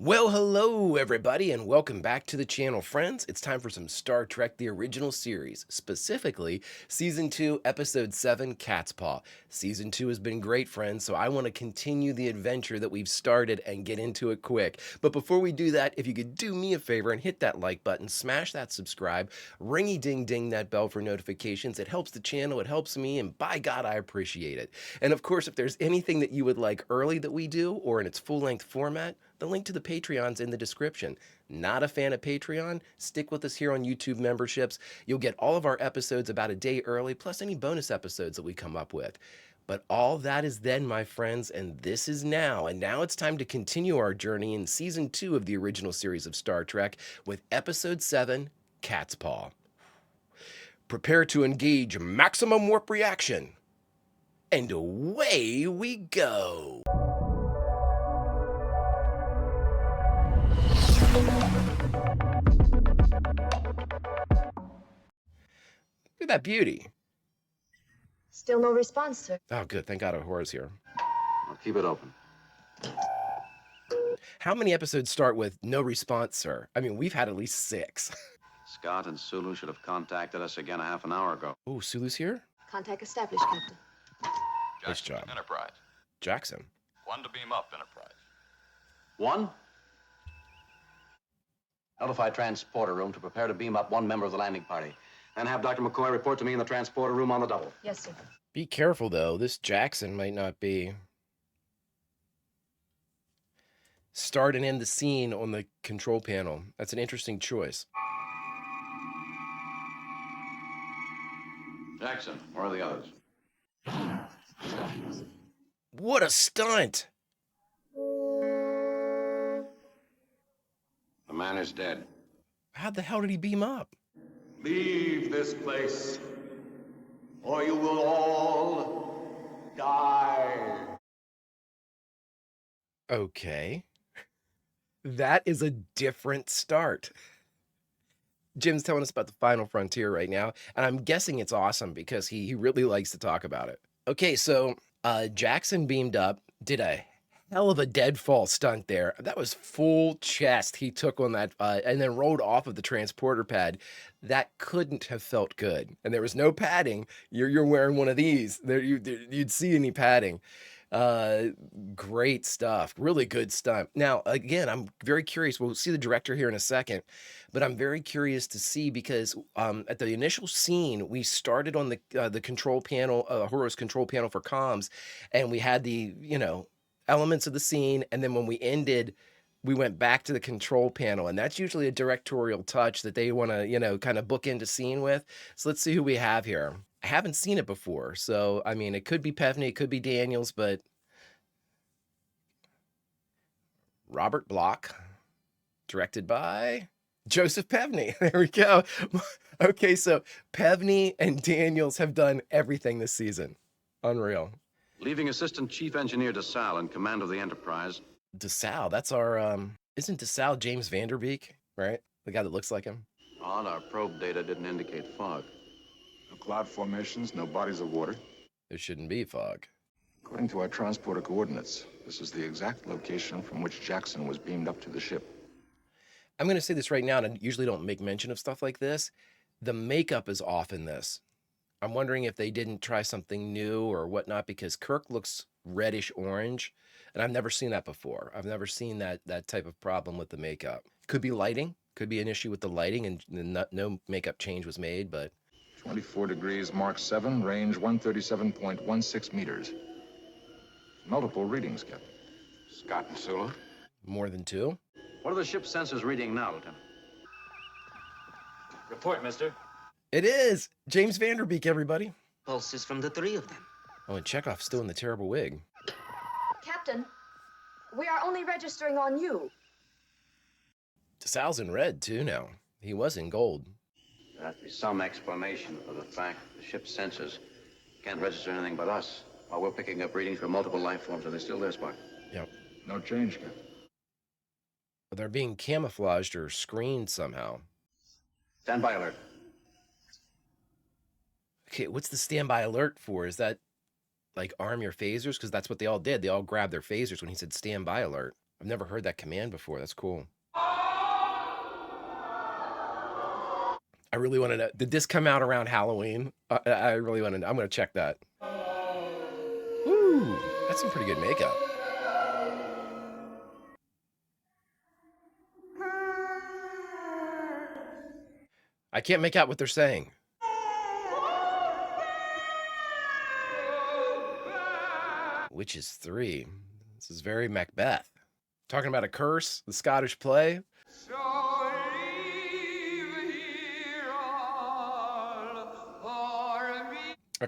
Well, hello everybody, and welcome back to the channel, friends. It's time for some Star Trek the Original Series, specifically Season 2, Episode 7, CATSPAW. Season 2 has been great, friends, so I want to continue the adventure that we've started and get into it quick. But before we do that, if you could do me a favor and hit that like button, smash that subscribe, ringy-ding-ding that bell for notifications. It helps the channel, it helps me, and by God, I appreciate it. And of course, if there's anything that you would like early that we do, or in its full-length format, the link to the Patreon's in the description. Not a fan of Patreon? Stick with us here on YouTube memberships. You'll get all of our episodes about a day early, plus any bonus episodes that we come up with. But all that is then, my friends, and this is now. And now it's time to continue our journey in Season 2 of the original series of Star Trek with Episode 7, CATSPAW. Prepare to engage maximum warp reaction. And away we go. Look at that beauty. Still no response, sir. Oh, good. Thank God Ahora's here. I'll keep it open. How many episodes start with no response, sir? I mean, we've had at least 6. Scott and Sulu should have contacted us again a half an hour ago. Oh, Sulu's here? Contact established, Captain. Nice Jackson, job. Enterprise. Jackson. One to beam up, Enterprise. One. Notify transporter room to prepare to beam up one member of the landing party. And have Dr. McCoy report to me in the transporter room on the double. Yes, sir. Be careful, though. This Jackson might not be. Start and end the scene on the control panel. That's an interesting choice. Jackson, where are the others? What a stunt! The man is dead. How the hell did he beam up? Leave this place, or you will all die. Okay. That is a different start. Jim's telling us about the final frontier right now, and I'm guessing it's awesome because he really likes to talk about it. Okay, so Jackson beamed up, did a hell of a deadfall stunt there. That was full chest he took on that, and then rolled off of the transporter pad. That couldn't have felt good. And there was no padding. You're wearing one of these. You'd see any padding. Great stuff. Really good stunt. Now, again, I'm very curious. We'll see the director here in a second, but I'm very curious to see because at the initial scene, we started on the control panel, Horo's control panel for comms, and we had the, elements of the scene. And then when we ended, we went back to the control panel, and that's usually a directorial touch that they want to, kind of book into scene with. So let's see who we have here. I haven't seen it before, so I mean, it could be Pevney, it could be Daniels, but Robert Bloch, directed by Joseph Pevney. There we go. Okay, so Pevney and Daniels have done everything this season. Unreal. Leaving Assistant Chief Engineer DeSalle in command of the Enterprise. DeSalle, that's our, isn't DeSalle James Vanderbeek, right? The guy that looks like him? Odd, our probe data didn't indicate fog. No cloud formations, no bodies of water. There shouldn't be fog. According to our transporter coordinates, this is the exact location from which Jackson was beamed up to the ship. I'm going to say this right now, and I usually don't make mention of stuff like this. The makeup is off in this. I'm wondering if they didn't try something new or whatnot, because Kirk looks reddish orange, and I've never seen that before. I've never seen that type of problem with the makeup. Could be lighting, could be an issue with the lighting, and no makeup change was made, but 24 degrees, Mark 7, range 137.16 meters. Multiple readings, Captain. Scott and Sulu. more than 2. What are the ship's sensors reading now, Lieutenant? Report, mister. It is James Vanderbeek, everybody. Pulses from the 3 of them. Oh, and Chekhov's still in the terrible wig. Captain, we are only registering on you. DeSalle's in red, too, now. He was in gold. There has to be some explanation for the fact that the ship's sensors can't register anything but us, while we're picking up readings from multiple life forms. Are they still there, Spock? Yep. No change, Captain. But they're being camouflaged or screened somehow. Standby alert. Okay, what's the standby alert for? Is that like arm your phasers? Because that's what they all did. They all grabbed their phasers when he said standby alert. I've never heard that command before. That's cool. I really want to know, did this come out around Halloween? I really want to know. I'm going to check that. Woo! That's some pretty good makeup. I can't make out what they're saying. Witches 3. This is very Macbeth. Talking about a curse, the Scottish play.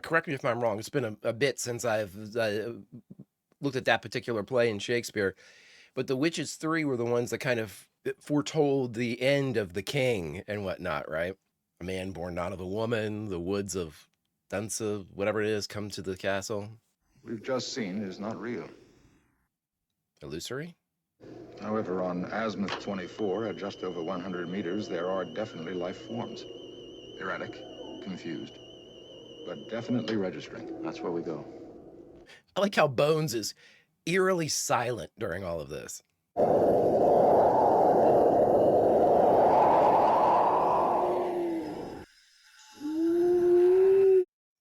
Correct me if I'm wrong. It's been a bit since I've looked at that particular play in Shakespeare. But the Witches 3 were the ones that kind of foretold the end of the king and whatnot, right? A man born not of a woman, the woods of Dunsa, whatever it is, come to the castle. We've just seen is not real. Illusory? However, on azimuth 24, at just over 100 meters, there are definitely life forms. Erratic, confused, but definitely registering. That's where we go. I like how Bones is eerily silent during all of this.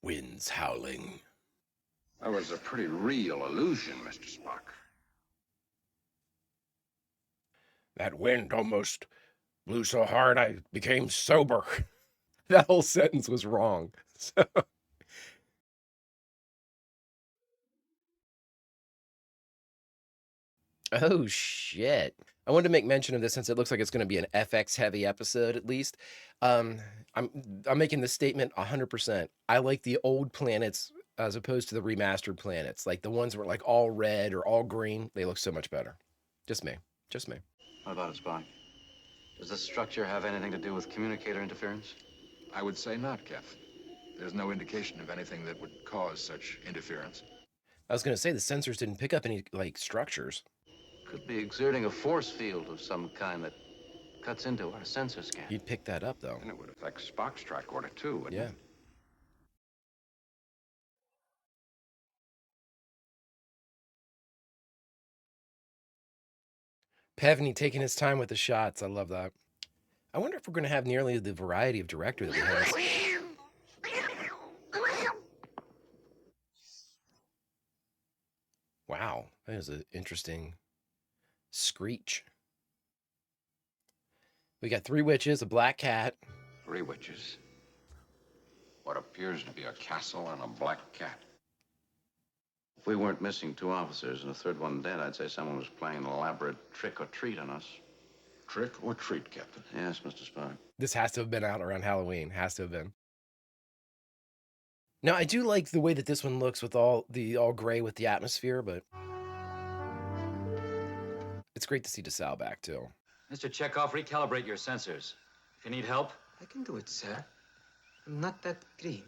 Winds howling. That was a pretty real illusion, Mr. Spock. That wind almost blew so hard I became sober. That whole sentence was wrong. So. Oh, shit. I wanted to make mention of this since it looks like it's going to be an FX heavy episode at least. I'm making this statement 100%. I like the old planets as opposed to the remastered planets. Like the ones that were like all red or all green. They look so much better. Just me. Just me. What about it, Spock? Does this structure have anything to do with communicator interference? I would say not, Captain. There's no indication of anything that would cause such interference. I was going to say the sensors didn't pick up any like structures. Could be exerting a force field of some kind that cuts into our sensor scan. You'd pick that up though. And it would affect Spock's tricorder too, wouldn't Yeah. it? Pevney taking his time with the shots. I love that. I wonder if we're going to have nearly the variety of director that we have. Wow, that is an interesting screech. We got 3 witches, a black cat. 3 witches. What appears to be a castle and a black cat. If we weren't missing 2 officers and a third one dead, I'd say someone was playing an elaborate trick or treat on us. Trick or treat, Captain? Yes, Mr. Spock. This has to have been out around Halloween. Has to have been. Now, I do like the way that this one looks with all gray with the atmosphere, but it's great to see DeSalle back too. Mr. Chekhov, recalibrate your sensors. If you need help, I can do it, sir. I'm not that green.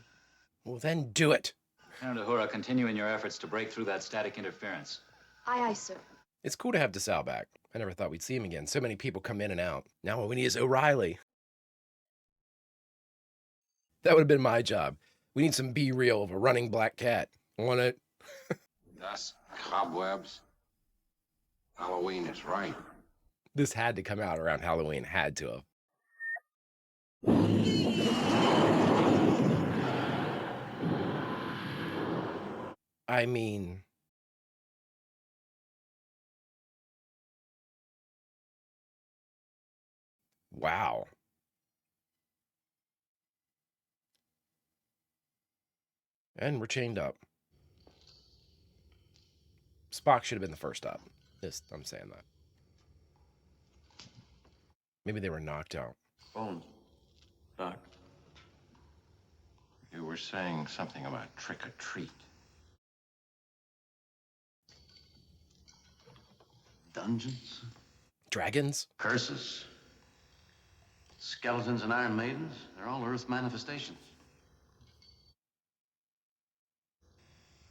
Well, then do it. Lieutenant Uhura, continue in your efforts to break through that static interference. Aye, aye, sir. It's cool to have DeSalle back. I never thought we'd see him again. So many people come in and out. Now what we need is O'Reilly. That would have been my job. We need some B-reel of a running black cat. Want it? Dust, cobwebs. Halloween is right. This had to come out around Halloween. Had to have. I mean, wow. And we're chained up. Spock should have been the first up. I'm saying that. Maybe they were knocked out. Bones. Doc. You were saying something about trick or treat. Dungeons? Dragons? Curses. Skeletons and Iron Maidens. They're all Earth manifestations.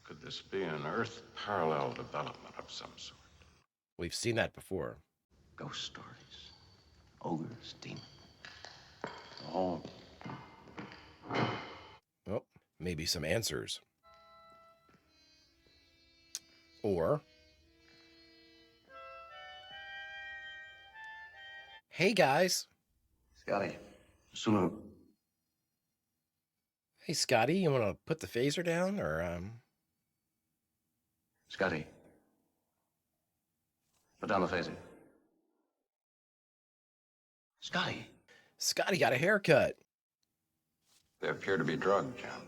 Could this be an Earth parallel development of some sort? We've seen that before. Ghost stories. Ogres, demons. The whole. Well, maybe some answers. Or Hey, guys. Scotty, Sulu. Hey, Scotty, you want to put the phaser down, or, Scotty. Put down the phaser. Scotty. Scotty got a haircut. They appear to be drugged, John.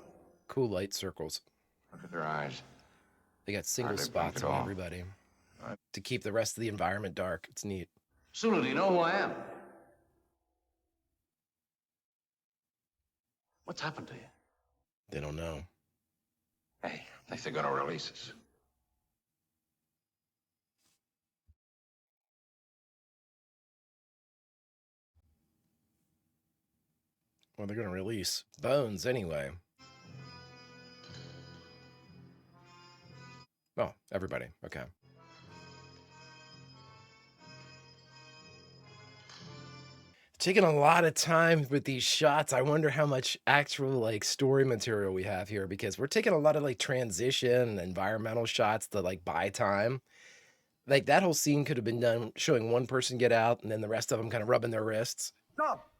Cool light circles. Look at their eyes. They got single Hardly blink spots at on all. everybody to keep the rest of the environment dark. It's neat. Sulu, do you know who I am? What's happened to you? They don't know. Hey, I think they're gonna release us. Well, they're going to release Bones anyway. Oh, everybody. Okay. Taking a lot of time with these shots. I wonder how much actual like story material we have here, because we're taking a lot of like transition and environmental shots to like buy time. Like that whole scene could have been done showing one person get out and then the rest of them kind of rubbing their wrists. Stop!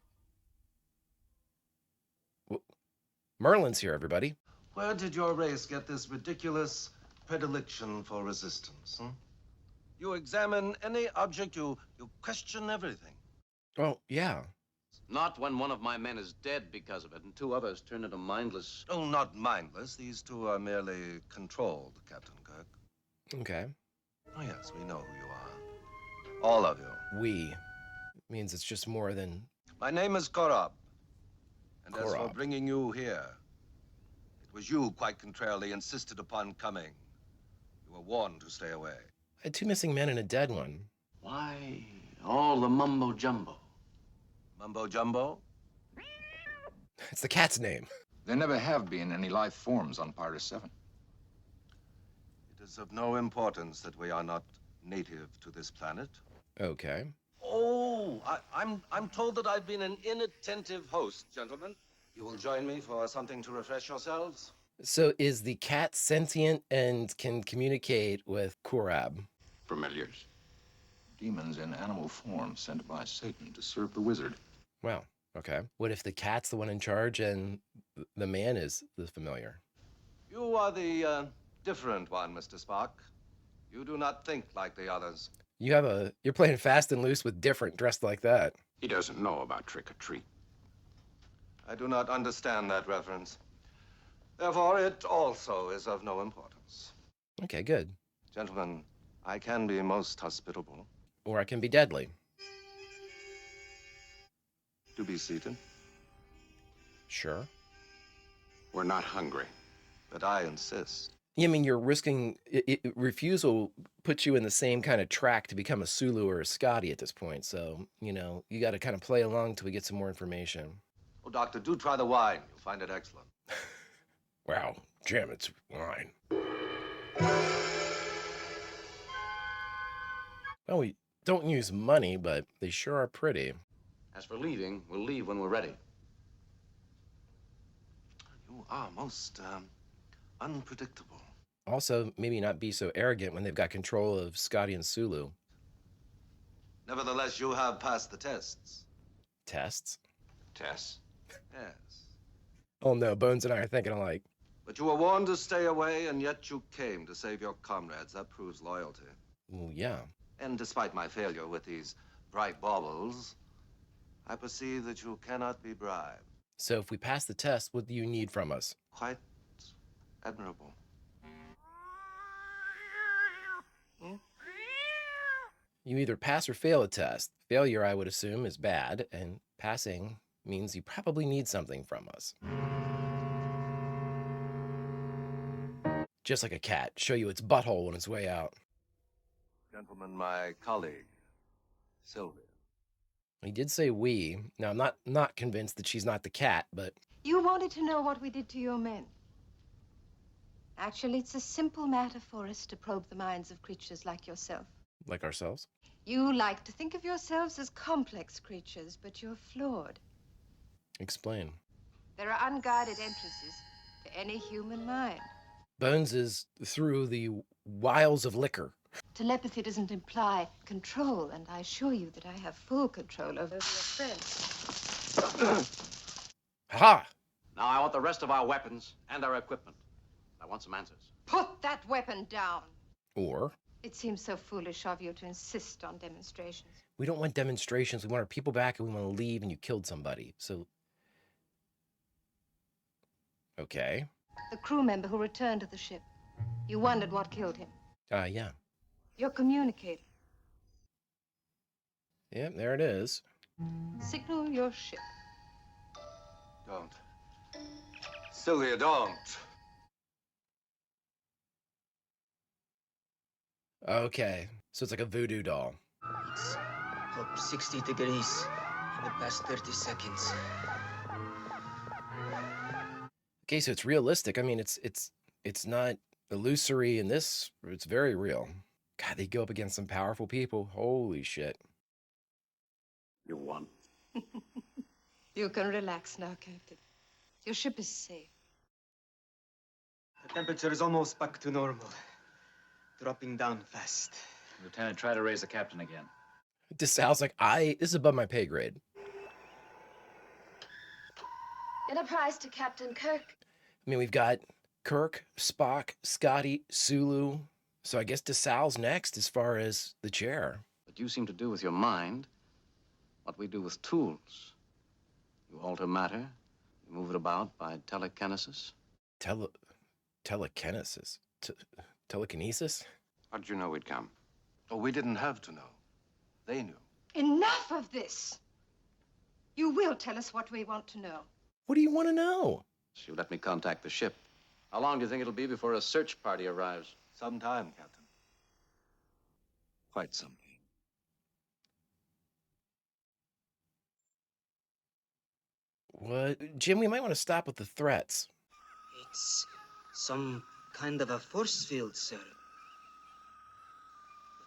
Merlin's here, everybody. Where did your race get this ridiculous predilection for resistance? You examine any object, you question everything. Oh, yeah. Not when one of my men is dead because of it and two others turned into mindless... Oh, not mindless. These two are merely controlled, Captain Kirk. Okay. Oh, yes, we know who you are. All of you. We means it's just more than... My name is Korob. And as for Korob. bringing you here, it was you, quite contrarily, insisted upon coming. You were warned to stay away. I had 2 missing men and a dead one. Why, all the mumbo-jumbo? Mumbo-jumbo? It's the cat's name. There never have been any life forms on Partis 7. It is of no importance that we are not native to this planet. Okay. Oh, I'm told that I've been an inattentive host, gentlemen. You will join me for something to refresh yourselves? So is the cat sentient and can communicate with Korab? Familiars. Demons in animal form sent by Satan to serve the wizard. Wow. Okay. What if the cat's the one in charge and the man is the familiar? You are the different one, Mr. Spock. You do not think like the others. You're playing fast and loose with different dressed like that. He doesn't know about trick or treat. I do not understand that reference. Therefore, it also is of no importance. Okay, good. Gentlemen, I can be most hospitable. Or I can be deadly. Do be seated. Sure. We're not hungry. But I insist. Yeah, I mean, you're risking refusal puts you in the same kind of track to become a Sulu or a Scotty at this point. So, you know, you got to kind of play along till we get some more information. Oh, Doctor, do try the wine. You'll find it excellent. Wow, Jim, it's wine. Well, we don't use money, but they sure are pretty. As for leaving, we'll leave when we're ready. You are most unpredictable. Also, maybe not be so arrogant when they've got control of Scotty and Sulu. Nevertheless, you have passed the tests. Tests? Tess? Yes. Oh no, Bones and I are thinking alike. But you were warned to stay away, and yet you came to save your comrades. That proves loyalty. Well, yeah. And despite my failure with these bright baubles, I perceive that you cannot be bribed. So if we pass the test, what do you need from us? Quite admirable. You either pass or fail a test. Failure, I would assume, is bad, and passing means you probably need something from us. Just like a cat, show you its butthole on its way out. Gentlemen, my colleague, Sylvia. He did say we. Now, I'm not convinced that she's not the cat, but... You wanted to know what we did to your men. Actually, it's a simple matter for us to probe the minds of creatures like yourself. Like ourselves? You like to think of yourselves as complex creatures, but you're flawed. Explain. There are unguarded entrances to any human mind. Bones is through the wiles of liquor. Telepathy doesn't imply control, and I assure you that I have full control over your friends. Ha! Now I want the rest of our weapons and our equipment. I want some answers. Put that weapon down. Or, It seems so foolish of you to insist on demonstrations. we don't want demonstrations. We want our people back and we want to leave and you killed somebody. So, okay. The crew member who returned to the ship. You wondered what killed him. Yeah. Your communicator. Yep, there it is. Signal your ship. Don't. Sylvia, don't. Okay. So it's like a voodoo doll. It's up 60 degrees for the past 30 seconds. Okay, so it's realistic. I mean, it's not illusory in this. It's very real. God, they go up against some powerful people. Holy shit. You won. You can relax now, Captain. Your ship is safe. The temperature is almost back to normal. Dropping down fast. Lieutenant, try to raise the captain again. DeSal's like, this is above my pay grade. Enterprise to Captain Kirk. I mean, we've got Kirk, Spock, Scotty, Sulu. So I guess DeSal's next as far as the chair. But you seem to do with your mind what we do with tools. You alter matter, you move it about by telekinesis. Telekinesis? Telekinesis? How did you know we'd come? Oh, we didn't have to know. They knew. Enough of this! You will tell us what we want to know. What do you want to know? So you let me contact the ship. How long do you think it'll be before a search party arrives? Some time, Captain. Quite some time. What? Jim, we might want to stop with the threats. It's some kind of a force field, sir.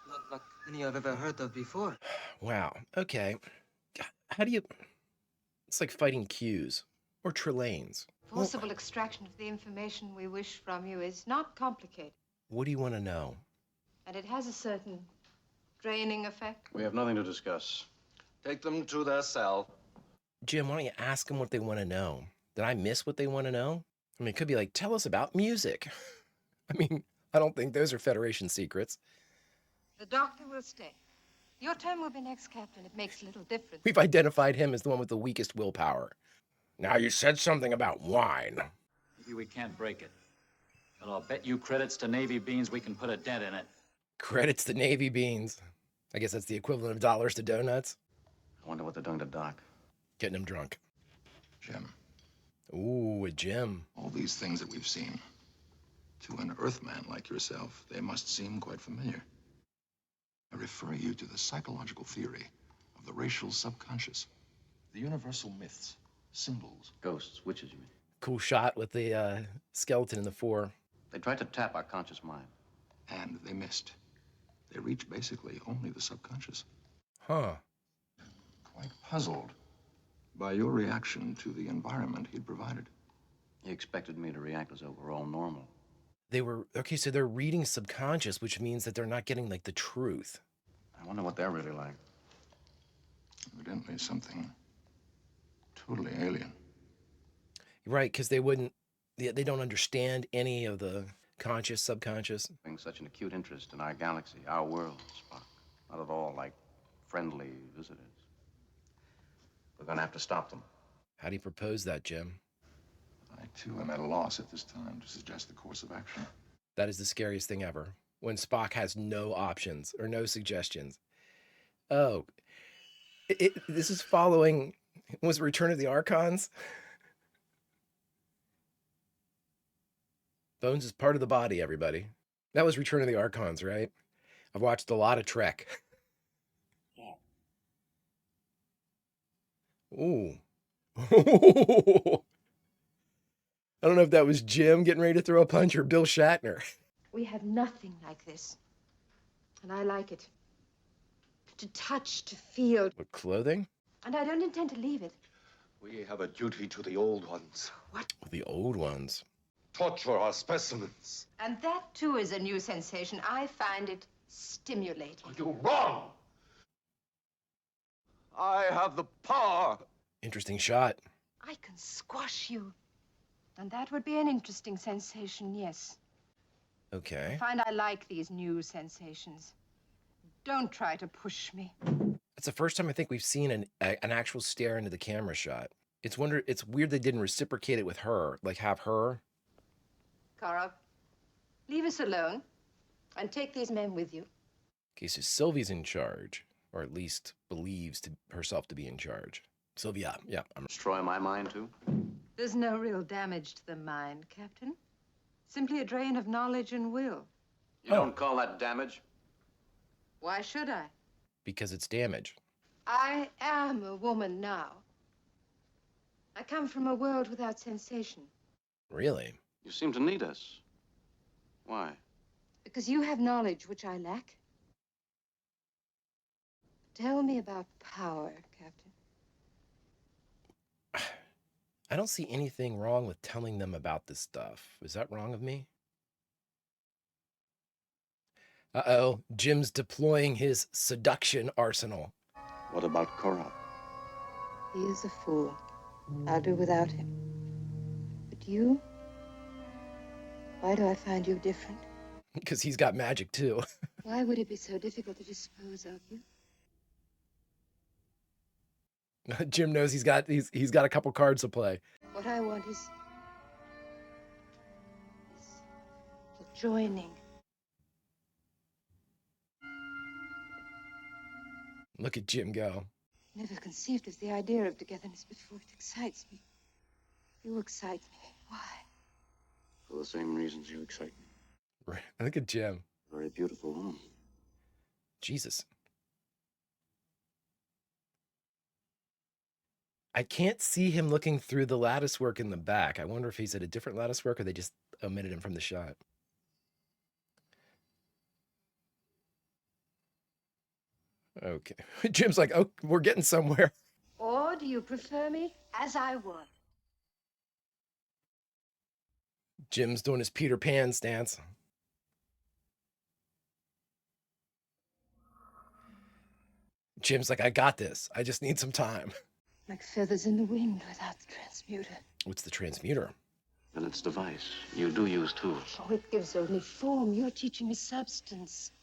Not like any I've ever heard of before. Wow. Okay. How do you... It's like fighting Qs or Trelanes. Forcible extraction of the information we wish from you is not complicated. What do you want to know? And it has a certain draining effect. We have nothing to discuss. Take them to their cell. Jim, why don't you ask them what they want to know? Did I miss what they want to know? I mean, it could be like, tell us about music. I mean, I don't think those are Federation secrets. The doctor will stay. Your turn will be next, Captain. It makes little difference. We've identified him as the one with the weakest willpower. Now, you said something about wine. Maybe we can't break it. But I'll bet you credits to Navy beans we can put a dent in it. Credits to Navy beans. I guess that's the equivalent of dollars to donuts. I wonder what they're doing to Doc. Getting him drunk. Jim, Ooh, a Jim. all these things that we've seen, to an Earthman like yourself, they must seem quite familiar. I refer you to the psychological theory of the racial subconscious, the universal myths, symbols. Ghosts, witches, you mean? Cool shot with the skeleton in the fore. They tried to tap our conscious mind. And they missed. They reach basically only the subconscious. Huh. Quite puzzled by your reaction to the environment he'd provided. He expected me to react as though we're all normal. They were, okay, so they're reading subconscious, which means that they're not getting, like, the truth. I wonder what they're really like. Evidently something totally alien. Right, because they wouldn't, they don't understand any of the conscious, subconscious. Having such an acute interest in our galaxy, our world, Spock. Not at all like friendly visitors. We're gonna have to stop them. How do you propose that, Jim? I, too, am at a loss at this time to suggest the course of action. That is the scariest thing ever. When Spock has no options or no suggestions. Oh, this is following, was it Return of the Archons? Bones is part of the body, everybody. That was Return of the Archons, right? I've watched a lot of Trek. Ooh. I don't know if that was Jim getting ready to throw a punch or Bill Shatner. We have nothing like this. And I like it. To touch, to feel. What, clothing? And I don't intend to leave it. We have a duty to the old ones. The old ones. Torture our specimens. And that, too, is a new sensation. I find it stimulating. You're wrong. I have the power. Interesting shot. I can squash you. And that would be an interesting sensation, yes. Okay. I find I like these new sensations. Don't try to push me. It's the first time I think we've seen an actual stare into the camera shot. It's weird they didn't reciprocate it with her, like have her. Korov, leave us alone and take these men with you. Okay, so Sylvie's in charge, or at least believes herself to be in charge. Sylvia, yeah. Destroy my mind, too? There's no real damage to the mind, Captain. Simply a drain of knowledge and will. You don't call that damage? Why should I? Because it's damage. I am a woman now. I come from a world without sensation. Really? You seem to need us. Why? Because you have knowledge which I lack. Tell me about power, Captain. I don't see anything wrong with telling them about this stuff. Is that wrong of me? Uh-oh, Jim's deploying his seduction arsenal. What about Korov? He is a fool. I'll do without him. But you? Why do I find you different? Because he's got magic too. Why would it be so difficult to dispose of you? Jim knows he's got a couple cards to play. What I want is joining. Look at Jim go. Never conceived of the idea of togetherness before. It excites me. You excite me. Why? For the same reasons you excite me. Right. Look at Jim. Very beautiful woman. Jesus. I can't see him looking through the lattice work in the back. I wonder if he's at a different lattice work or they just omitted him from the shot. Okay. Jim's like, oh, we're getting somewhere. Or do you prefer me as I was? Jim's doing his Peter Pan stance. Jim's like, I got this. I just need some time. Like feathers in the wind without the transmuter. What's the transmuter? And its device. You do use tools. Oh, it gives only form. You're teaching me substance.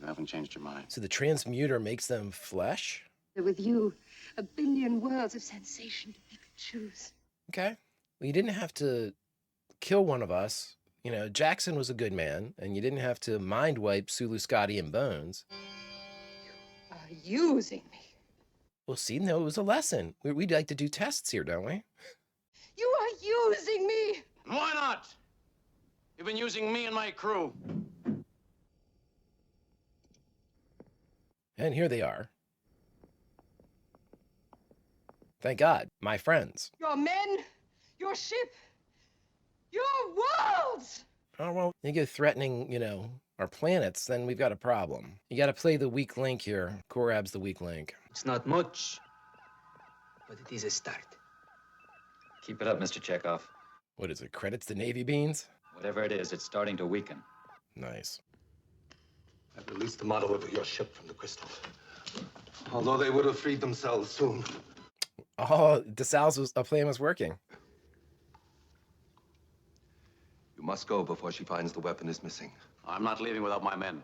You haven't changed your mind. So the transmuter makes them flesh? With you, a billion worlds of sensation to pick and choose. Okay. Well, you didn't have to kill one of us. You know, Jackson was a good man, and you didn't have to mind wipe Sulu, Scotty, and Bones. You are using me. Well, see, no, it was a lesson. We'd like to do tests here, don't we? You are using me. Why not? You've been using me and my crew. And here they are. Thank God, my friends. Your men, your ship, your worlds. Oh, well, you get threatening, you know, our planets, then we've got a problem. You got to play the weak link here. Korab's the weak link. It's not much, but it is a start. Keep it up, Mr. Chekhov. What is it, credits to Navy beans? Whatever it is, it's starting to weaken. Nice. I've released the model of your ship from the crystal. Although they would have freed themselves soon. Oh, DeSalle's plan was working. You must go before she finds the weapon is missing. I'm not leaving without my men.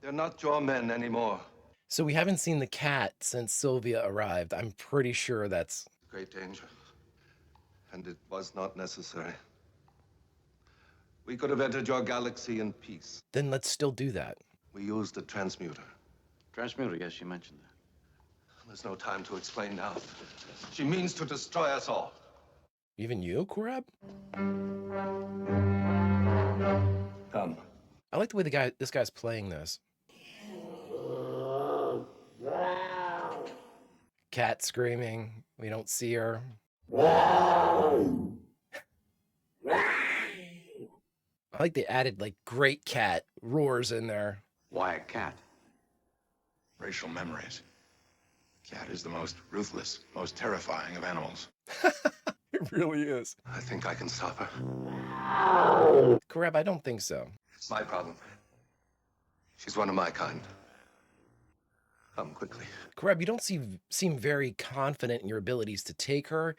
They're not your men anymore. So we haven't seen the cat since Sylvia arrived. I'm pretty sure that's... Great danger. And it was not necessary. We could have entered your galaxy in peace. Then let's still do that. We used the transmuter. Transmuter, yes, you mentioned that. There's no time to explain now. She means to destroy us all. Even you, Korab? Come. I like the way this guy's playing this. Cat screaming. We don't see her. I like they added like great cat roars in there. Why a cat? Racial memories. Cat is the most ruthless, most terrifying of animals. It really is. I think I can stop her. Korab, I don't think so. It's my problem. She's one of my kind. Come quickly. Crab, you don't seem very confident in your abilities to take her.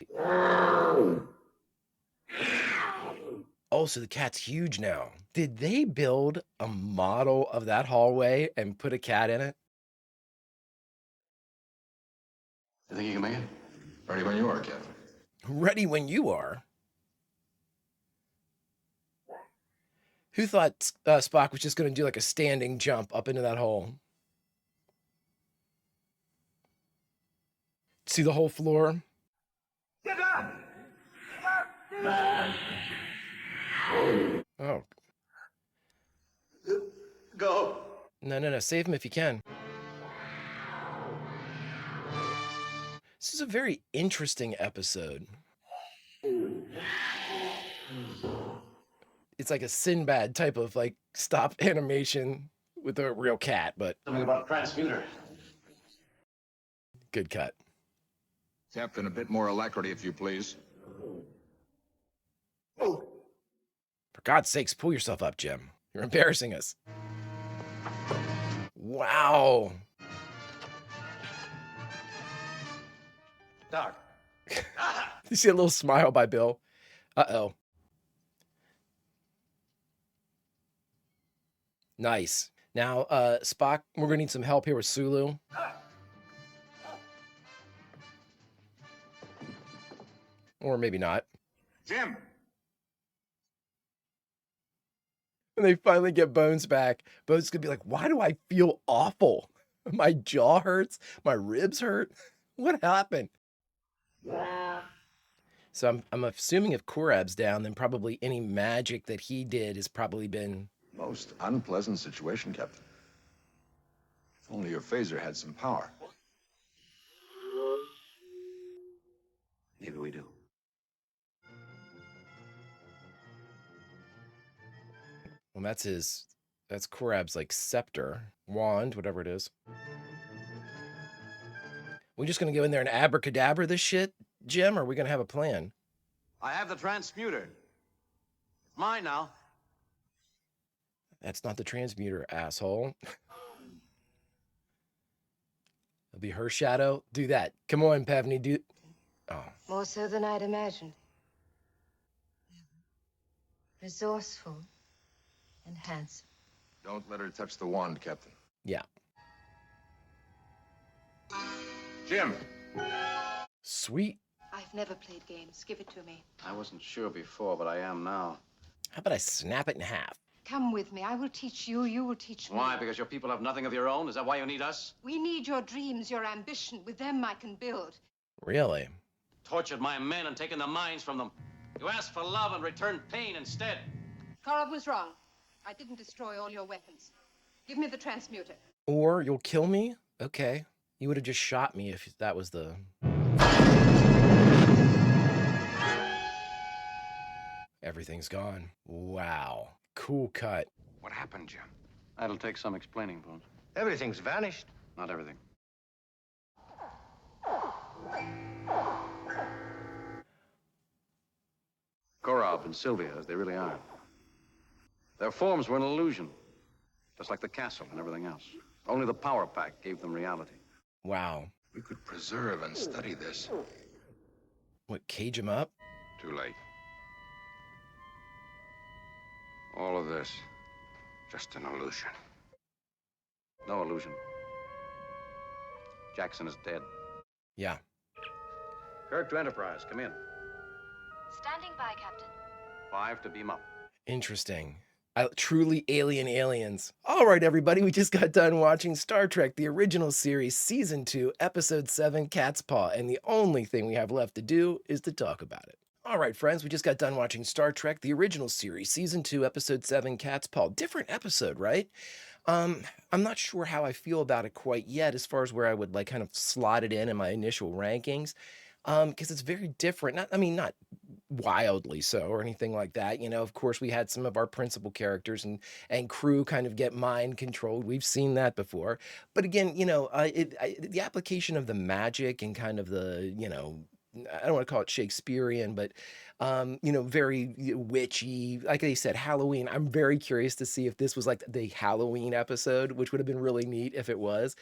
Oh, so the cat's huge now. Did they build a model of that hallway and put a cat in it? You think you can make it? Ready when you are, Captain. Ready when you are. Who thought Spock was just going to do like a standing jump up into that hole? See the whole floor? Oh. Go. No. Save him if you can. This is a very interesting episode. It's like a Sinbad type of like stop animation with a real cat, but Something about a transmuter. good cut. Captain, a bit more alacrity, if you please. For God's sakes, pull yourself up, Jim. You're embarrassing us. Wow. Doc. You see a little smile by Bill. Uh-oh. Nice. Now, Spock, we're going to need some help here with Sulu. Or maybe not. Jim! When they finally get Bones back, Bones is going to be like, why do I feel awful? My jaw hurts. My ribs hurt. What happened? So I'm assuming if Korab's down, then probably any magic that he did has probably been... Most unpleasant situation, Captain. If only your phaser had some power. Maybe we do. Well, that's Korab's like scepter, wand, whatever it is. We just gonna go in there and abracadabra this shit, Jim, or are we gonna have a plan? I have the transmuter. It's mine now. That's not the transmuter, asshole. It'll be her shadow. Do that. Come on, Pevney, do... Oh. More so than I'd imagined. Resourceful and handsome. Don't let her touch the wand, Captain. Yeah. Jim! Sweet. I've never played games. Give it to me. I wasn't sure before, but I am now. How about I snap it in half? Come with me. I will teach you. You will teach me. Why? Because your people have nothing of their own? Is that why you need us? We need your dreams, your ambition. With them, I can build. Really? Tortured my men and taken their minds from them. You asked for love and returned pain instead. Korab was wrong. I didn't destroy all your weapons. Give me the transmuter. Or you'll kill me? Okay. You would have just shot me if that was the... Everything's gone. Wow. Cool cut. What happened, Jim? That'll take some explaining, Bones. Everything's vanished. Not everything. Korab and Sylvia, as they really are. Their forms were an illusion, just like the castle and everything else. Only the power pack gave them reality. Wow. We could preserve and study this. What, cage him up? Too late. All of this, just an illusion. No illusion. Jackson is dead. Yeah. Kirk to Enterprise, come in. Standing by, Captain. 5 to beam up. Interesting. Truly alien aliens. All right, everybody, we just got done watching Star Trek, the original series, Season 2, Episode 7, CATSPAW, and the only thing we have left to do is to talk about it. All right, friends, we just got done watching Star Trek, the original series, Season 2, Episode 7, CATSPAW. Different episode, right? I'm not sure how I feel about it quite yet as far as where I would like kind of slot it in my initial rankings, because it's very different. Not wildly so or anything like that. You know, of course, we had some of our principal characters and crew kind of get mind controlled. We've seen that before. But again, you know, the application of the magic and kind of the, you know, I don't want to call it Shakespearean, but very witchy. Like they said, Halloween. I'm very curious to see if this was like the Halloween episode, which would have been really neat if it was.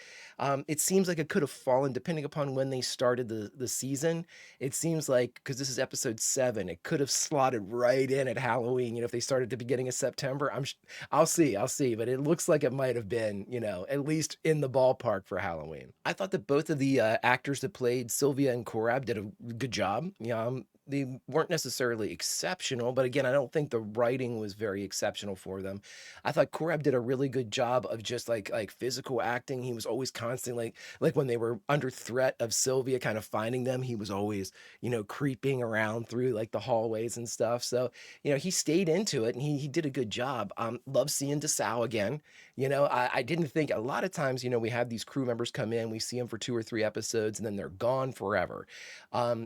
It seems like it could have fallen depending upon when they started the season. It seems like because this is episode 7, it could have slotted right in at Halloween. If they started at the beginning of September, I'll see, but it looks like it might have been, at least in the ballpark for Halloween. I thought that both of the actors that played Sylvia and Korab did a good job. They weren't necessarily exceptional, but again, I don't think the writing was very exceptional for them. I thought Korab did a really good job of just like physical acting. He was always constantly like when they were under threat of Sylvia kind of finding them, he was always, creeping around through like the hallways and stuff. So, he stayed into it and he did a good job. Love seeing DeSalle again. I didn't think a lot of times, we have these crew members come in, we see them for 2 or 3 episodes, and then they're gone forever.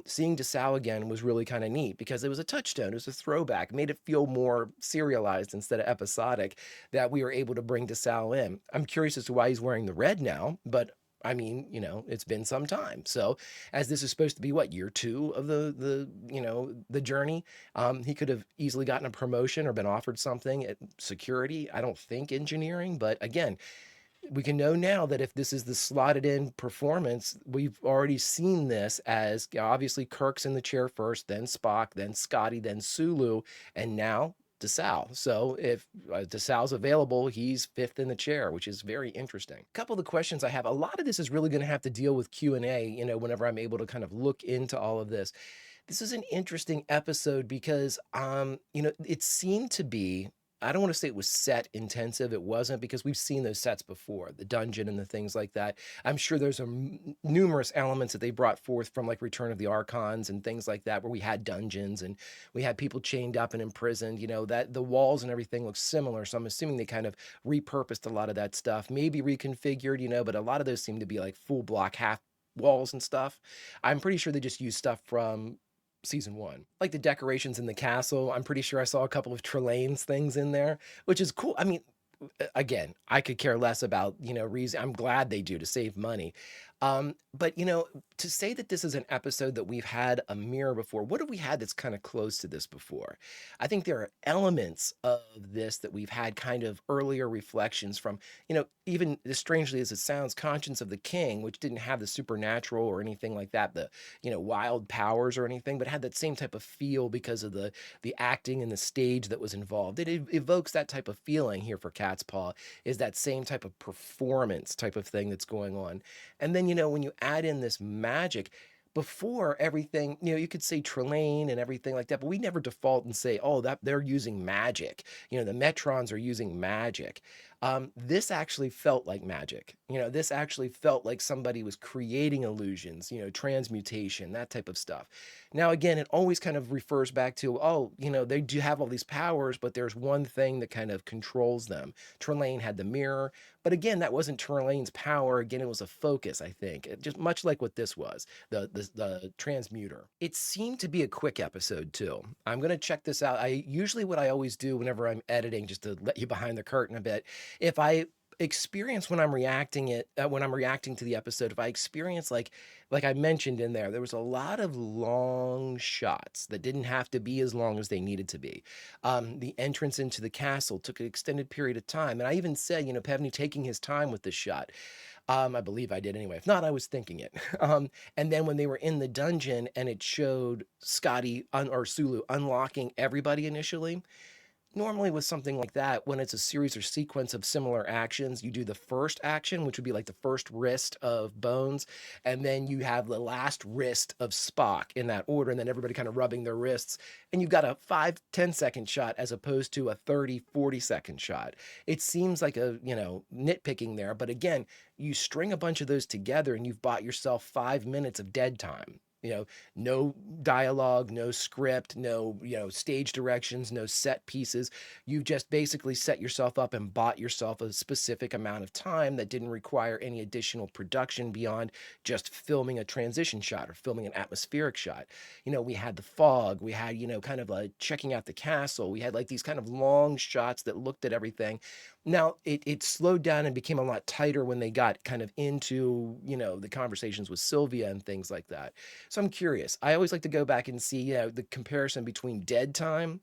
Seeing DeSalle again was really kind of neat because it was a touchstone, it was a throwback, made it feel more serialized instead of episodic that we were able to bring DeSalle in. I'm curious as to why he's wearing the red now, but I mean, it's been some time. So, as this is supposed to be what year 2 of the journey, he could have easily gotten a promotion or been offered something at security. I don't think engineering, but again, we can know now that if this is the slotted in performance, we've already seen this as obviously Kirk's in the chair first, then Spock, then Scotty, then Sulu, and now DeSalle. So if DeSalle's available, he's 5th in the chair, which is very interesting. A couple of the questions I have, a lot of this is really going to have to deal with Q&A, whenever I'm able to kind of look into all of this. This is an interesting episode because, it seemed to be, I don't want to say it was set intensive. It wasn't because we've seen those sets before, the dungeon and the things like that. I'm sure there's numerous elements that they brought forth from like Return of the Archons and things like that, where we had dungeons and we had people chained up and imprisoned, that the walls and everything look similar. So I'm assuming they kind of repurposed a lot of that stuff, maybe reconfigured, but a lot of those seem to be like full block half walls and stuff. I'm pretty sure they just used stuff from season 1. Like the decorations in the castle, I'm pretty sure I saw a couple of Trelane's things in there, which is cool. I mean, again, I could care less about, reason. I'm glad they do to save money. But to say that this is an episode that we've had a mirror before, what have we had that's kind of close to this before? I think there are elements of this that we've had kind of earlier reflections from, even as strangely as it sounds, Conscience of the King, which didn't have the supernatural or anything like that, the, wild powers or anything, but had that same type of feel because of the acting and the stage that was involved. It evokes that type of feeling here for CATSPAW, is that same type of performance type of thing that's going on. And then, when you add in this magic, before everything, you could say Trelane and everything like that, but we never default and say, oh, that they're using magic. The Metrons are using magic. This actually felt like magic. This actually felt like somebody was creating illusions, transmutation, that type of stuff. Now, again, it always kind of refers back to, oh, they do have all these powers, but there's one thing that kind of controls them. Trelane had the mirror, but again, that wasn't Trelane's power. Again, it was a focus, I think, just much like what this was, the transmuter. It seemed to be a quick episode too. I'm going to check this out. What I always do whenever I'm editing, just to let you behind the curtain a bit, if I experience when I'm reacting to the episode, if I experience like I mentioned in there was a lot of long shots that didn't have to be as long as they needed to be. The entrance into the castle took an extended period of time, and I even said, Pevney taking his time with this shot. I believe I did anyway. If not, I was thinking it. And then when they were in the dungeon and it showed Scotty or Sulu unlocking everybody initially, normally with something like that, when it's a series or sequence of similar actions, you do the first action, which would be like the first wrist of Bones, and then you have the last wrist of Spock in that order, and then everybody kind of rubbing their wrists, and you've got a 5-10 second shot as opposed to a 30-40 second shot. It seems like a, nitpicking there, but again, you string a bunch of those together and you've bought yourself 5 minutes of dead time. No dialogue, no script, no, stage directions, no set pieces. You've just basically set yourself up and bought yourself a specific amount of time that didn't require any additional production beyond just filming a transition shot or filming an atmospheric shot. We had the fog, we had, kind of like checking out the castle. We had like these kind of long shots that looked at everything. Now, it slowed down and became a lot tighter when they got kind of into, the conversations with Sylvia and things like that. So I'm curious. I always like to go back and see, the comparison between dead time,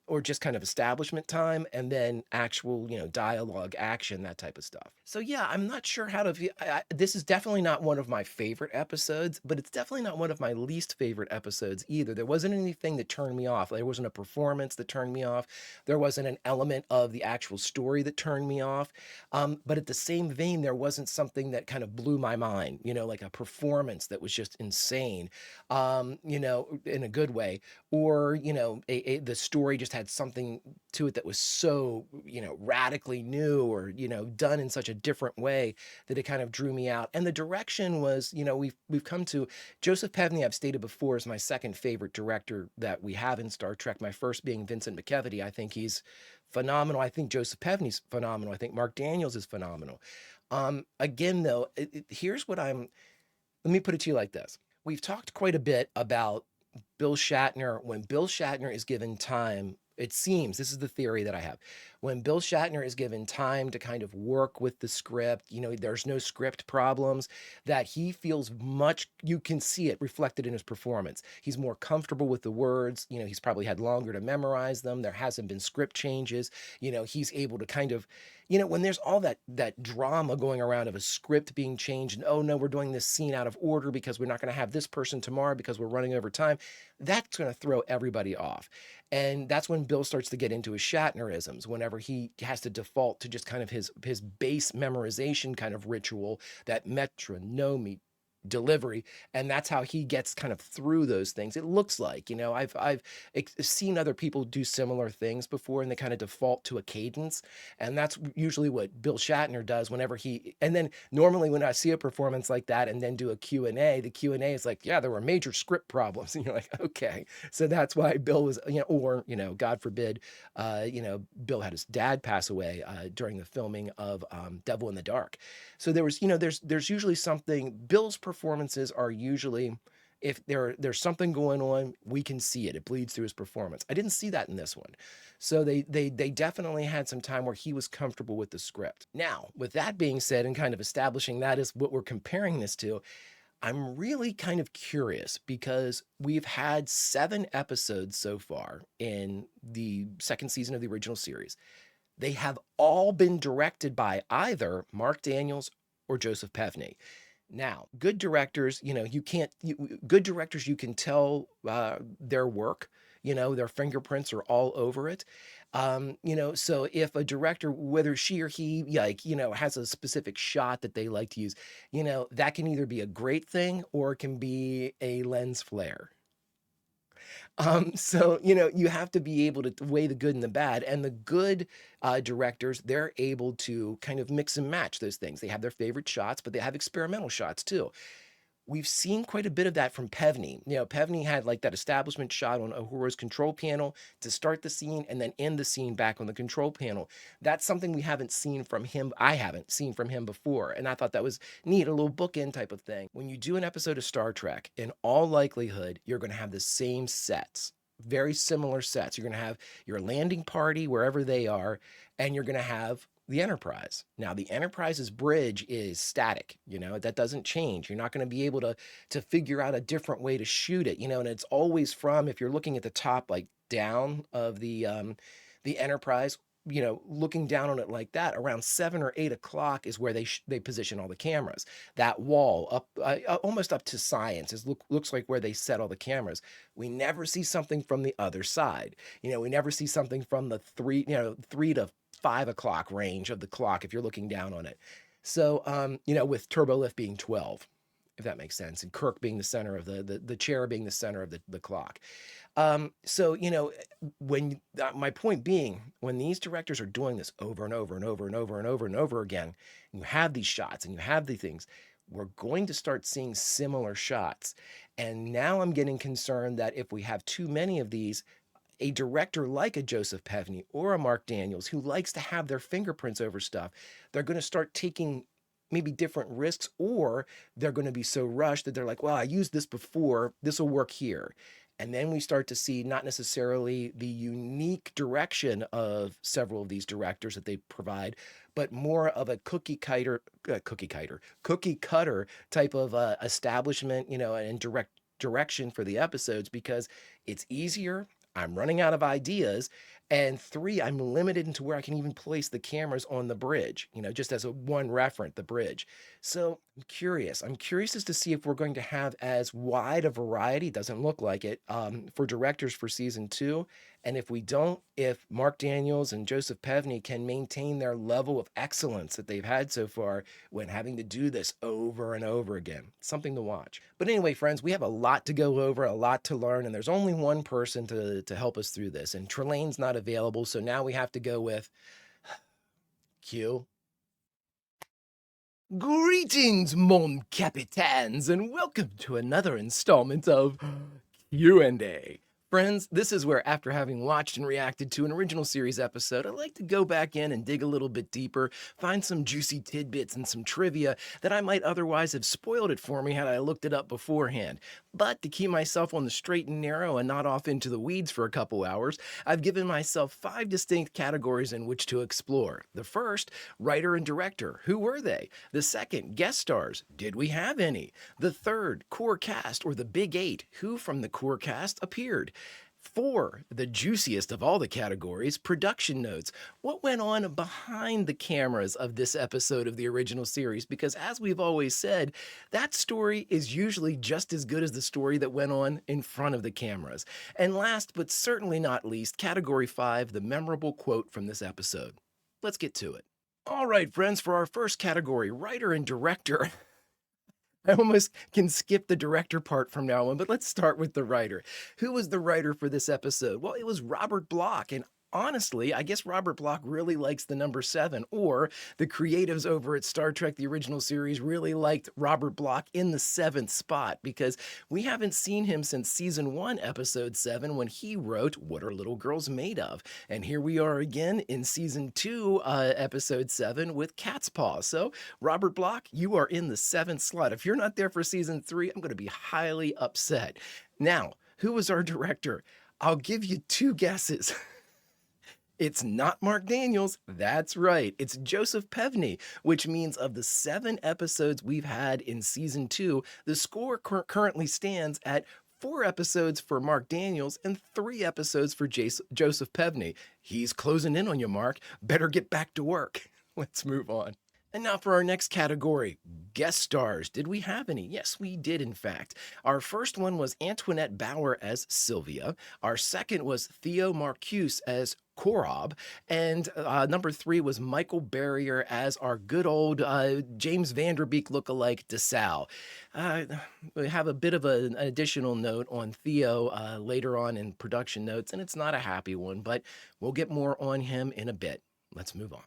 or just kind of establishment time, and then actual, dialogue, action, that type of stuff. So yeah, I'm not sure how to view. This is definitely not one of my favorite episodes, but it's definitely not one of my least favorite episodes either. There wasn't anything that turned me off. There wasn't a performance that turned me off. There wasn't an element of the actual story that turned me off. But at the same vein, there wasn't something that kind of blew my mind, like a performance that was just insane, in a good way, or, the story just had something to it that was so, radically new, or, done in such a different way that it kind of drew me out. And the direction was, we've come to Joseph Pevney, I've stated before, is my second favorite director that we have in Star Trek. My first being Vincent McKevity. I think he's phenomenal. I think Joseph Pevney's phenomenal. I think Mark Daniels is phenomenal. Again, though, here's what let me put it to you like this. We've talked quite a bit about Bill Shatner. When Bill Shatner is given time, it seems, this is the theory that I have, when Bill Shatner is given time to kind of work with the script, there's no script problems, that he feels much, you can see it reflected in his performance. He's more comfortable with the words, he's probably had longer to memorize them. There hasn't been script changes. He's able to kind of, when there's all that drama going around of a script being changed, and oh no, we're doing this scene out of order because we're not going to have this person tomorrow because we're running over time, that's going to throw everybody off. And that's when Bill starts to get into his Shatnerisms, whenever he has to default to just kind of his base memorization kind of ritual, that metronome delivery, and that's how he gets kind of through those things. It looks like, I've seen other people do similar things before, and they kind of default to a cadence, and that's usually what Bill Shatner does whenever and then normally when I see a performance like that and then do a Q&A, the Q&A is like, yeah, there were major script problems, and you're like, okay, so that's why Bill was, or, God forbid, Bill had his dad pass away during the filming of Devil in the Dark. So there was, there's usually something. Bill's performances are usually, if there's something going on, we can see it. It bleeds through his performance. I didn't see that in this one. So they definitely had some time where he was comfortable with the script. Now, with that being said, and kind of establishing that is what we're comparing this to, I'm really kind of curious because we've had 7 episodes so far in the second season of the original series. They have all been directed by either Mark Daniels or Joseph Pevney. Now, good directors, good directors, you can tell their work, their fingerprints are all over it. So if a director, whether she or he, has a specific shot that they like to use, that can either be a great thing or it can be a lens flare. So, you have to be able to weigh the good and the bad. And the good directors, they're able to kind of mix and match those things. They have their favorite shots, but they have experimental shots too. We've seen quite a bit of that from Pevney. Pevney had like that establishment shot on Uhura's control panel to start the scene and then end the scene back on the control panel. That's something we haven't seen from him. I haven't seen from him before. And I thought that was neat, a little bookend type of thing. When you do an episode of Star Trek, in all likelihood, you're going to have the same sets, very similar sets. You're going to have your landing party wherever they are, and you're going to have the Enterprise. Now, the Enterprise's bridge is static, that doesn't change. You're not going to be able to figure out a different way to shoot it, and it's always from, if you're looking at the top, like down of the Enterprise, looking down on it like that, around 7 or 8 o'clock is where they position all the cameras. That wall up, almost up to science, looks like where they set all the cameras. We never see something from the other side. We never see something from the 3 to 5 o'clock range of the clock if you're looking down on it. So, with turbolift being 12, if that makes sense, and Kirk being the center of the chair being the center of the clock. So, when my point being, when these directors are doing this over and over and over and over and over and over again, and you have these shots and you have the things, we're going to start seeing similar shots. And now I'm getting concerned that if we have too many of these, a director like a Joseph Pevney or a Mark Daniels who likes to have their fingerprints over stuff, they're going to start taking maybe different risks, or they're going to be so rushed that they're like, well, I used this before, this will work here. And then we start to see not necessarily the unique direction of several of these directors that they provide, but more of a cookie cutter type of establishment, and direction for the episodes because it's easier. I'm running out of ideas. And three, I'm limited into where I can even place the cameras on the bridge, just as a one referent, the bridge. So I'm curious. I'm curious as to see if we're going to have as wide a variety, doesn't look like it, for directors for season 2. And if we don't, if Mark Daniels and Joseph Pevney can maintain their level of excellence that they've had so far when having to do this over and over again. Something to watch. But anyway, friends, we have a lot to go over, a lot to learn, and there's only one person to help us through this. And Trelane's not available, so now we have to go with Q. Greetings, mon capitaines, and welcome to another installment of Q&A. Friends, this is where, after having watched and reacted to an original series episode, I like to go back in and dig a little bit deeper, find some juicy tidbits and some trivia that I might otherwise have spoiled it for me had I looked it up beforehand. But to keep myself on the straight and narrow and not off into the weeds for a couple hours, I've given myself 5 distinct categories in which to explore. The first, writer and director. Who were they? The second, guest stars. Did we have any? The third, core cast, or the Big 8. Who from the core cast appeared? 4, the juiciest of all the categories, production notes. What went on behind the cameras of this episode of the original series? Because as we've always said, that story is usually just as good as the story that went on in front of the cameras. And last but certainly not least, category 5, the memorable quote from this episode. Let's get to it. All right, friends, for our first category, writer and director. I almost can skip the director part from now on, but let's start with the writer. Who was the writer for this episode? Well, it was Robert Bloch, and honestly, I guess Robert Bloch really likes the number 7, or the creatives over at Star Trek, the original series, really liked Robert Bloch in the 7th spot, because we haven't seen him since season 1, episode 7, when he wrote What Are Little Girls Made Of? And here we are again in season 2, episode 7 with CATSPAW. So, Robert Bloch, you are in the 7th slot. If you're not there for season 3, I'm going to be highly upset. Now, who was our director? I'll give you 2 guesses. It's not Mark Daniels. That's right. It's Joseph Pevney, which means of the 7 episodes we've had in season 2, the score currently stands at 4 episodes for Mark Daniels and 3 episodes for Joseph Pevney. He's closing in on you, Mark. Better get back to work. Let's move on. And now for our next category, guest stars. Did we have any? Yes, we did, in fact. Our first one was Antoinette Bauer as Sylvia. Our second was Theo Marcuse as Korob. And number 3 was Michael Barrier as our good old James Vanderbeek lookalike DeSalle. We have a bit of an additional note on Theo later on in production notes, and it's not a happy one, but we'll get more on him in a bit. Let's move on.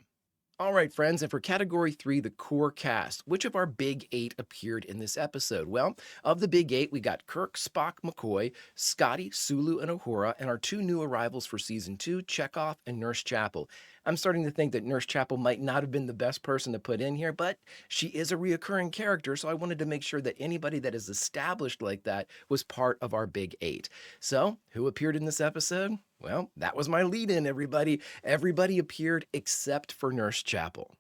All right, friends, and for category 3, the core cast, which of our big 8 appeared in this episode? Well, of the big 8, we got Kirk, Spock, McCoy, Scotty, Sulu, and Uhura, and our 2 new arrivals for season 2, Chekhov and Nurse Chapel. I'm starting to think that Nurse Chapel might not have been the best person to put in here, but she is a reoccurring character, so I wanted to make sure that anybody that is established like that was part of our big 8. So, who appeared in this episode? Well, that was my lead-in, everybody. Everybody appeared except for Nurse Chapel.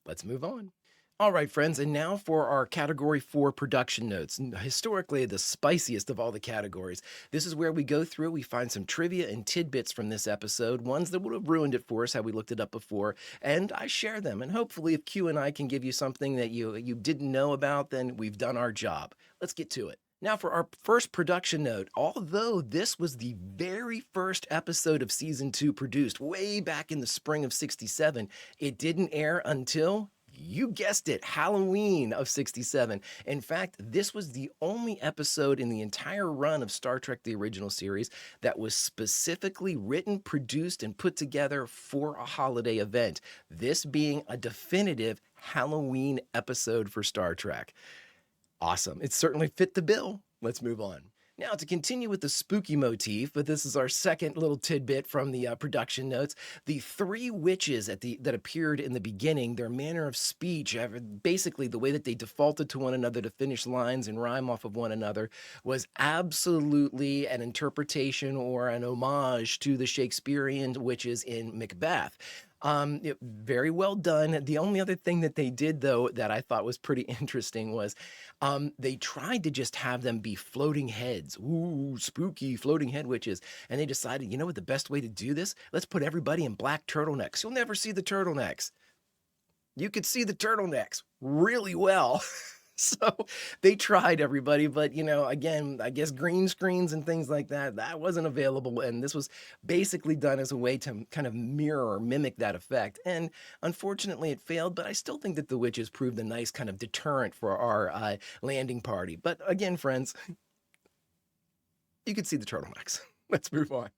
Let's move on. All right, friends, and now for our category 4 production notes. Historically, the spiciest of all the categories. This is where we go through, we find some trivia and tidbits from this episode, ones that would have ruined it for us had we looked it up before, and I share them. And hopefully, if Q and I can give you something that you didn't know about, then we've done our job. Let's get to it. Now for our first production note, although this was the very first episode of season 2 produced way back in the spring of '67, it didn't air until, you guessed it, Halloween of '67. In fact, this was the only episode in the entire run of Star Trek, the original series, that was specifically written, produced, and put together for a holiday event. This being a definitive Halloween episode for Star Trek. Awesome. It certainly fit the bill. Let's move on. Now, to continue with the spooky motif, but this is our second little tidbit from the production notes. The three witches that appeared in the beginning, their manner of speech, basically the way that they defaulted to one another to finish lines and rhyme off of one another, was absolutely an interpretation or an homage to the Shakespearean witches in Macbeth. Very well done. The only other thing that they did, though, that I thought was pretty interesting was they tried to just have them be floating heads. Ooh, spooky floating head witches. And they decided, you know what, the best way to do this? Let's put everybody in black turtlenecks. You'll never see the turtlenecks. You could see the turtlenecks really well. So they tried, everybody, but again, I guess green screens and things like that wasn't available, and this was basically done as a way to kind of mirror or mimic that effect. And unfortunately, it failed, but I still think that the witches proved a nice kind of deterrent for our landing party. But again, friends, you could see the turtlenecks. Let's move on.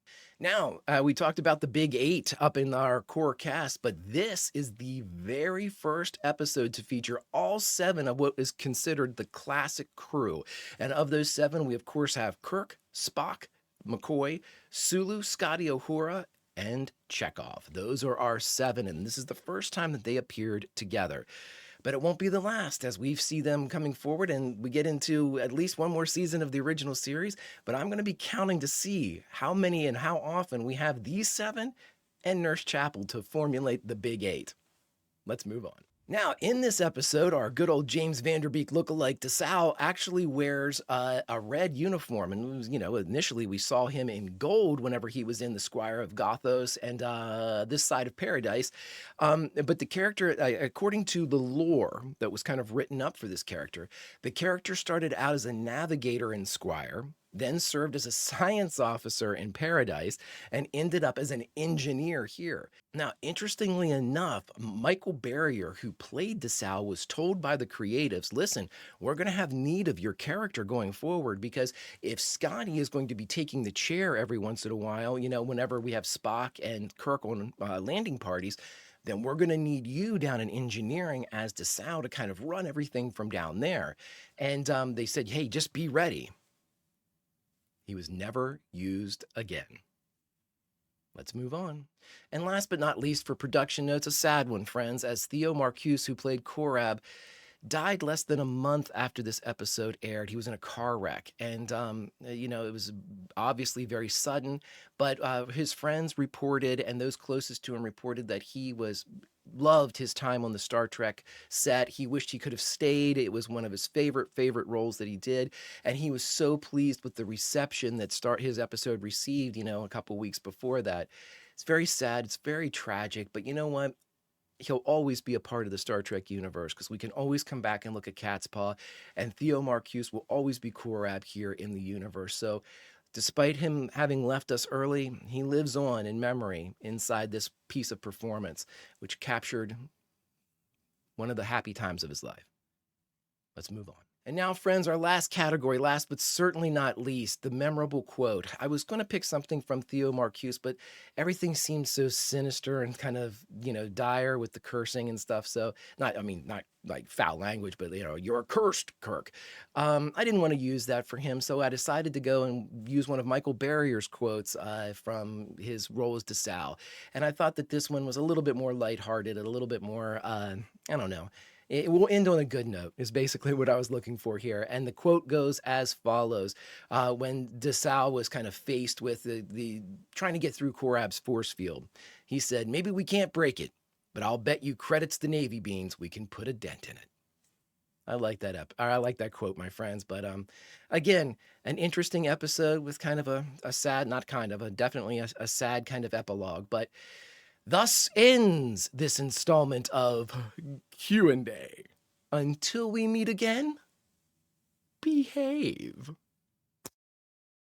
Now, we talked about the Big Eight up in our core cast, but this is the very first episode to feature all 7 of what is considered the classic crew. And of those 7, we of course have Kirk, Spock, McCoy, Sulu, Scotty Uhura, and Chekhov. Those are our 7, and this is the first time that they appeared together. But it won't be the last, as we see them coming forward and we get into at least one more season of the original series. But I'm going to be counting to see how many and how often we have these 7 and Nurse Chapel to formulate the Big Eight. Let's move on. Now, in this episode, our good old James Vanderbeek lookalike DeSalle actually wears a red uniform. And, initially we saw him in gold whenever he was in the Squire of Gothos and this side of Paradise. But the character, according to the lore that was kind of written up for this character, the character started out as a navigator in Squire, then served as a science officer in Paradise, and ended up as an engineer here. Now, interestingly enough, Michael Barrier, who played DeSalle, was told by the creatives, listen, we're going to have need of your character going forward, because if Scotty is going to be taking the chair every once in a while, whenever we have Spock and Kirk on landing parties, then we're going to need you down in engineering as DeSalle to kind of run everything from down there. And they said, hey, just be ready. He was never used again. Let's move on. And last but not least, for production notes, a sad one, friends, as Theo Marcuse, who played Korab, died less than a month after this episode aired. He was in a car wreck, and it was obviously very sudden, but his friends reported, and those closest to him reported, that he loved his time on the Star Trek set. He wished he could have stayed. It was one of his favorite roles that he did, and he was so pleased with the reception that his episode received, a couple weeks before that. It's very sad. It's very tragic, but you know what? He'll always be a part of the Star Trek universe, because we can always come back and look at CATSPAW, and Theo Marcuse will always be Korab here in the universe. So despite him having left us early, he lives on in memory inside this piece of performance, which captured one of the happy times of his life. Let's move on. And now, friends, our last category, last but certainly not least, the memorable quote. I was going to pick something from Theo Marcuse, but everything seemed so sinister and kind of, dire with the cursing and stuff. So, not like foul language, but, you're cursed, Kirk. I didn't want to use that for him, so I decided to go and use one of Michael Barrier's quotes from his role as DeSalle. And I thought that this one was a little bit more lighthearted, a little bit more, I don't know. It will end on a good note, is basically what I was looking for here. And the quote goes as follows. When DeSalle was kind of faced with the trying to get through Korab's force field, he said, maybe we can't break it, but I'll bet you credits the Navy beans we can put a dent in it. I like that I like that quote, my friends. But again, an interesting episode with kind of a sad, not kind of, definitely a sad kind of epilogue. But thus ends this installment of Q&A. Until we meet again, behave.